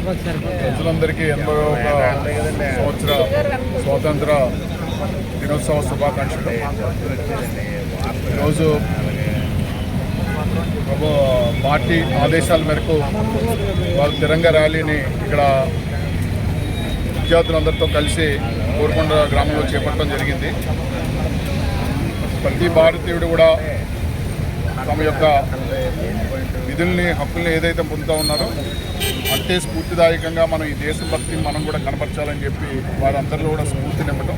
ప్రజలందరికీ 81వ సంవత్సర స్వాతంత్ర దినోత్సవ శుభాకాంక్షలు. ఈరోజు పార్టీ ఆదేశాల మేరకు వాళ్ళ తిరంగ ర్యాలీని ఇక్కడ విద్యార్థులందరితో కలిసి కోరుకొండ గ్రామంలో చేపట్టడం జరిగింది. ప్రతి భారతీయుడు కూడా తమ యొక్క విధుల్ని హక్కుల్ని ఏదైతే పొందుతూ ఉన్నారో అంతే స్ఫూర్తిదాయకంగా మనం ఈ దేశభక్తిని మనం కూడా కనపరచాలని చెప్పి వారందరిలో కూడా స్ఫూర్తి నింపడం,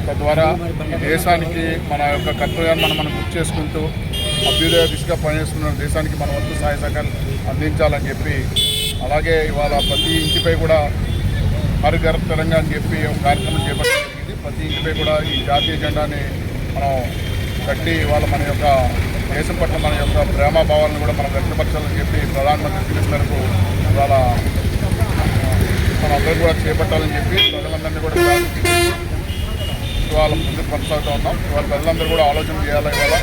తద్వారా ఈ దేశానికి మన యొక్క కర్తవ్యాన్ని మనం గుర్తు చేసుకుంటూ అభ్యుదయ దిశగా పనిచేస్తున్న దేశానికి మన వంతు సహాయ సహకారాలు అందించాలని చెప్పి, అలాగే ఇవాళ ప్రతి ఇంటిపై కూడా హర్ ఘర్ తిరంగా అని చెప్పి ఒక కార్యక్రమం చేపట్టడం జరిగింది. ప్రతి ఇంటిపై కూడా ఈ జాతీయ జెండాని మనం కట్టి ఇవాళ మన యొక్క దేశం పట్ల మన యొక్క ప్రేమాభావాలను కూడా మనం వ్యక్తపరచాలని చెప్పి ప్రధానమంత్రి పిలుపు మేరకు ఇవాళ మనందరూ కూడా చేపట్టాలని చెప్పి ప్రజలందరినీ కూడా ఇవాళ ముందుకు కొనసాగుతూ ఉన్నాం. ఇవాళ ప్రజలందరూ కూడా ఆలోచన చేయాలి. ఇవాళ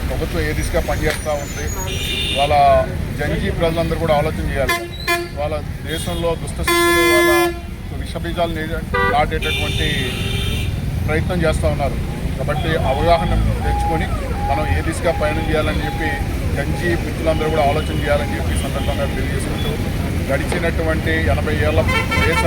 ప్రభుత్వం ఏ దిశగా పనిచేస్తూ ఉంది, వాళ్ళ జంజీ ప్రజలందరూ కూడా ఆలోచన చేయాలి. వాళ్ళ దేశంలో దుష్టశక్తులు వాళ్ళ విషబీజాలు నాటేటటువంటి ప్రయత్నం చేస్తూ ఉన్నారు. కాబట్టి అవగాహన తెచ్చుకొని మనం ఏ దిశగా పయనం చేయాలని చెప్పి గంజీ మిత్రులందరూ కూడా ఆలోచన చేయాలని చెప్పి సందర్భంగా తెలియజేసుకుంటూ, గడిచినటువంటి 80 ఏళ్ల దేశ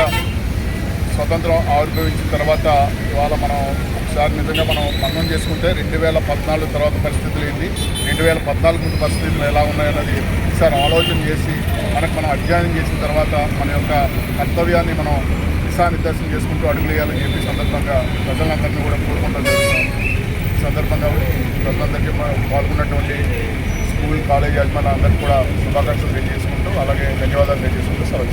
స్వతంత్రం ఆవిర్భవించిన తర్వాత ఇవాళ మనం ఒకసారి నిజంగా మనం మననం చేసుకుంటే 2014 తర్వాత పరిస్థితులు ఏంటి, 2014 ముందు పరిస్థితులు ఎలా ఉన్నాయన్నది ఒకసారి ఆలోచన చేసి మనం అధ్యయనం చేసిన తర్వాత మన యొక్క కర్తవ్యాన్ని మనం దిశానిర్దేశం చేసుకుంటూ అడుగులేయాలని చెప్పి సందర్భంగా ప్రజలందరినీ కూడా కోరుకుంటూ జరుగుతాం. ఈ సందర్భంగా ప్రజలందరికీ పాల్గొన్నటువంటి స్కూల్ కాలేజ్ యాజమాన్యం అందరికీ కూడా శుభాకాంక్షలు తెలియజేసుకుంటూ, అలాగే ధన్యవాదాలు తెలియజేసుకుంటూ సెలవు.